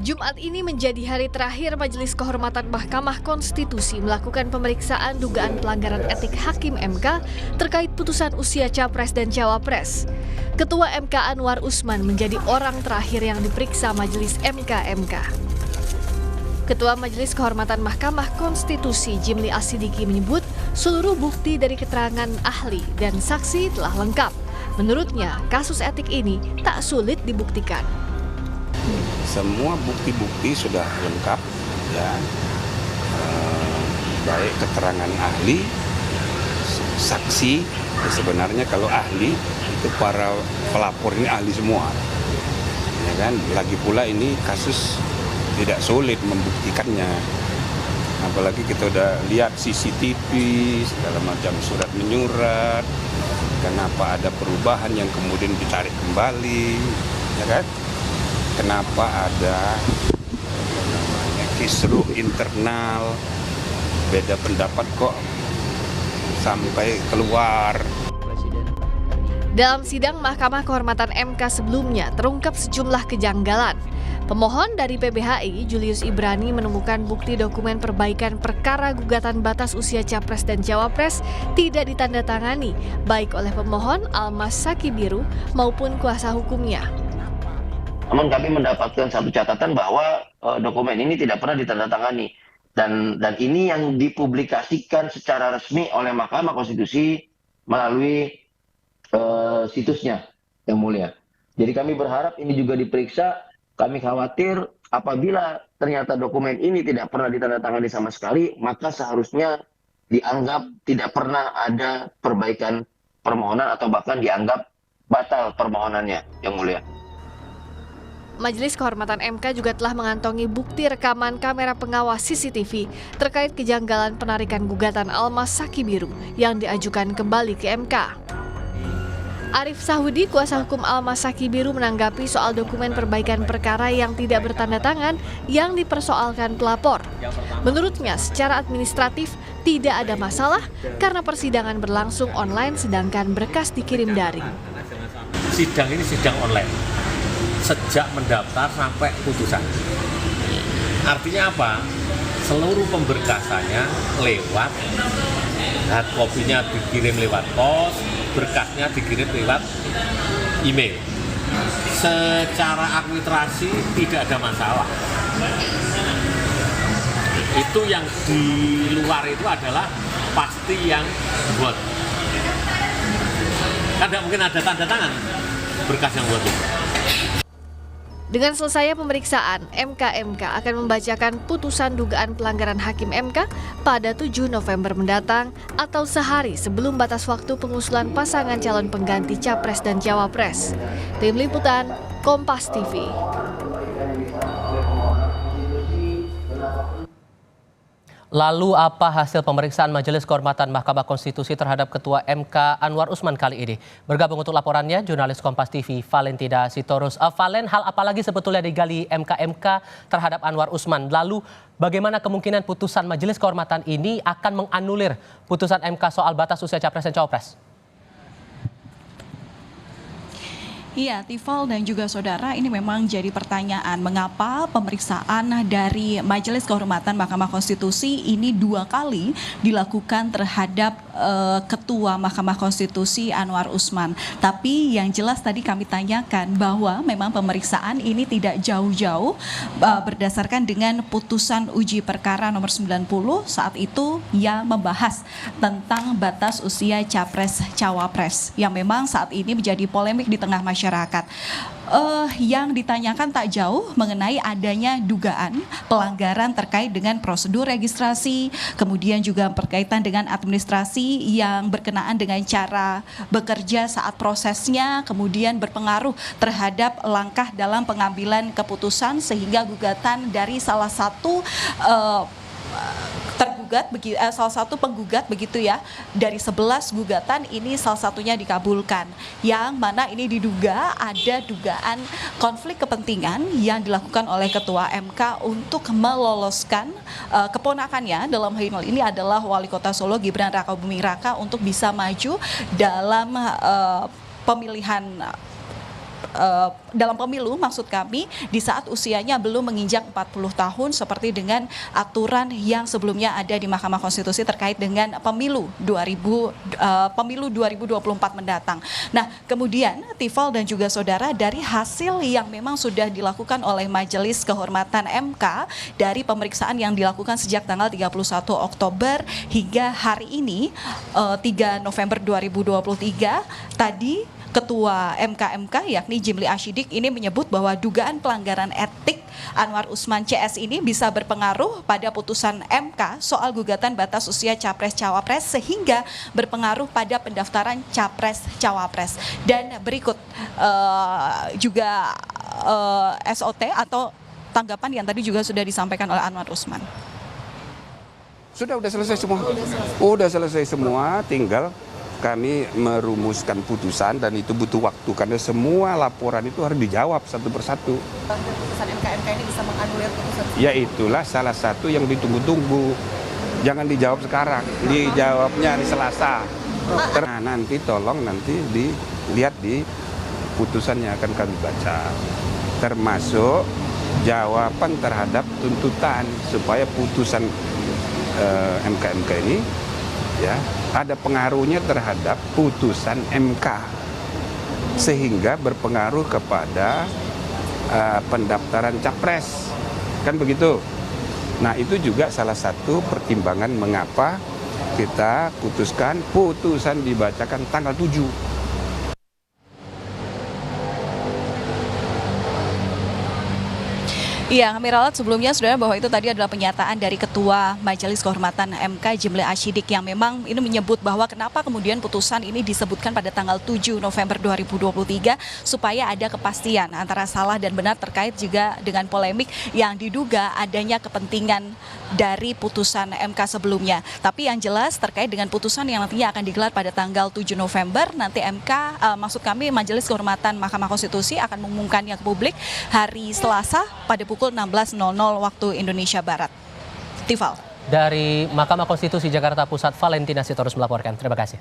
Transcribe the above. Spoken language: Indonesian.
Jumat ini menjadi hari terakhir Majelis Kehormatan Mahkamah Konstitusi melakukan pemeriksaan dugaan pelanggaran etik Hakim MK terkait putusan usia Capres dan Cawapres. Ketua MK Anwar Usman menjadi orang terakhir yang diperiksa Majelis MK. Ketua Majelis Kehormatan Mahkamah Konstitusi Jimli Asidiki menyebut seluruh bukti dari keterangan ahli dan saksi telah lengkap. Menurutnya, kasus etik ini tak sulit dibuktikan. Semua bukti-bukti sudah lengkap, ya, baik keterangan ahli, saksi. Sebenarnya kalau ahli itu para pelapor ini ahli semua, ya kan. Lagi pula ini kasus tidak sulit membuktikannya, apalagi kita udah lihat CCTV segala macam, surat menyurat. Kenapa ada perubahan yang kemudian ditarik kembali, ya kan? Kenapa ada kisruh internal, beda pendapat kok sampai keluar. Dalam sidang Mahkamah Kehormatan MK sebelumnya terungkap sejumlah kejanggalan. Pemohon dari PBHI, Julius Ibrani, menemukan bukti dokumen perbaikan perkara gugatan batas usia Capres dan Cawapres tidak ditandatangani baik oleh pemohon Almas Sakibiru maupun kuasa hukumnya. Namun kami mendapatkan satu catatan bahwa dokumen ini tidak pernah ditandatangani dan ini yang dipublikasikan secara resmi oleh Mahkamah Konstitusi melalui situsnya, Yang Mulia. Jadi kami berharap ini juga diperiksa. Kami khawatir apabila ternyata dokumen ini tidak pernah ditandatangani sama sekali, maka seharusnya dianggap tidak pernah ada perbaikan permohonan atau bahkan dianggap batal permohonannya, Yang Mulia. Majelis Kehormatan MK juga telah mengantongi bukti rekaman kamera pengawas CCTV terkait kejanggalan penarikan gugatan Almas Sakibiru yang diajukan kembali ke MK. Arif Sahudi, kuasa hukum Almas Sakibiru, menanggapi soal dokumen perbaikan perkara yang tidak bertanda tangan yang dipersoalkan pelapor. Menurutnya, secara administratif tidak ada masalah karena persidangan berlangsung online sedangkan berkas dikirim daring. Sidang ini sidang online. Sejak mendaftar sampai putusan. Artinya apa? Seluruh pemberkasannya lewat, hard copy-nya dikirim lewat pos, berkasnya dikirim lewat email. Secara administrasi tidak ada masalah. Itu yang di luar itu adalah pasti yang buat. Kan tidak mungkin ada tanda tangan berkas yang buat itu. Dengan selesai pemeriksaan, MK akan membacakan putusan dugaan pelanggaran Hakim MK pada 7 November mendatang atau sehari sebelum batas waktu pengusulan pasangan calon pengganti Capres dan Cawapres. Tim Liputan, Kompas TV. Lalu apa hasil pemeriksaan Majelis Kehormatan Mahkamah Konstitusi terhadap Ketua MK Anwar Usman kali ini? Bergabung untuk laporannya jurnalis Kompas TV Valentina Sitorus. Valen, hal apa lagi sebetulnya digali MK terhadap Anwar Usman? Lalu bagaimana kemungkinan putusan Majelis Kehormatan ini akan menganulir putusan MK soal batas usia Capres dan Cawapres? Iya, Tifal dan juga saudara, ini memang jadi pertanyaan mengapa pemeriksaan dari Majelis Kehormatan Mahkamah Konstitusi ini 2 kali dilakukan terhadap Ketua Mahkamah Konstitusi Anwar Usman. Tapi yang jelas tadi kami tanyakan bahwa memang pemeriksaan ini tidak jauh-jauh berdasarkan dengan putusan uji perkara nomor 90 saat itu yang membahas tentang batas usia Capres-Cawapres yang memang saat ini menjadi polemik di tengah masyarakat. Yang ditanyakan tak jauh mengenai adanya dugaan pelanggaran terkait dengan prosedur registrasi, kemudian juga berkaitan dengan administrasi yang berkenaan dengan cara bekerja saat prosesnya, kemudian berpengaruh terhadap langkah dalam pengambilan keputusan sehingga gugatan dari salah satu salah satu penggugat begitu ya, dari 11 gugatan ini salah satunya dikabulkan, yang mana ini diduga ada dugaan konflik kepentingan yang dilakukan oleh Ketua MK untuk meloloskan keponakannya, dalam hal ini adalah Wali Kota Solo Gibran Rakabuming Raka, untuk bisa maju dalam pemilihan dalam pemilu, maksud kami di saat usianya belum menginjak 40 tahun seperti dengan aturan yang sebelumnya ada di Mahkamah Konstitusi terkait dengan pemilu 2024 mendatang. Nah, kemudian Tifal dan juga saudara, dari hasil yang memang sudah dilakukan oleh Majelis Kehormatan MK dari pemeriksaan yang dilakukan sejak tanggal 31 Oktober hingga hari ini 3 November 2023 tadi Ketua MK yakni Jimli Ashidik ini menyebut bahwa dugaan pelanggaran etik Anwar Usman CS ini bisa berpengaruh pada putusan MK soal gugatan batas usia Capres-Cawapres sehingga berpengaruh pada pendaftaran Capres-Cawapres. Dan berikut juga SOT atau tanggapan yang tadi juga sudah disampaikan oleh Anwar Usman. Sudah selesai semua. Udah selesai semua, tinggal kami merumuskan putusan dan itu butuh waktu karena semua laporan itu harus dijawab satu persatu. Putusan MK ini bisa menganulir putusan? Ya itulah salah satu yang ditunggu-tunggu. Jangan dijawab sekarang, dijawabnya hari Selasa. Nah, nanti tolong dilihat di putusan yang akan kami baca. Termasuk jawaban terhadap tuntutan supaya putusan MK ini ya ada pengaruhnya terhadap putusan MK sehingga berpengaruh kepada pendaftaran capres, kan begitu. Nah, itu juga salah satu pertimbangan mengapa kita putuskan putusan dibacakan tanggal 7. Iya, Miralat, sebelumnya saudara bahwa itu tadi adalah pernyataan dari Ketua Majelis Kehormatan MK Jimli Ashidik yang memang ini menyebut bahwa kenapa kemudian putusan ini disebutkan pada tanggal 7 November 2023 supaya ada kepastian antara salah dan benar terkait juga dengan polemik yang diduga adanya kepentingan dari putusan MK sebelumnya. Tapi yang jelas terkait dengan putusan yang nantinya akan digelar pada tanggal 7 November nanti MK, maksud kami Majelis Kehormatan Mahkamah Konstitusi akan mengumumkannya ke publik hari Selasa pada pukul 16.00 waktu Indonesia Barat. Tifal. Dari Mahkamah Konstitusi Jakarta Pusat, Valentina Sitorus melaporkan. Terima kasih.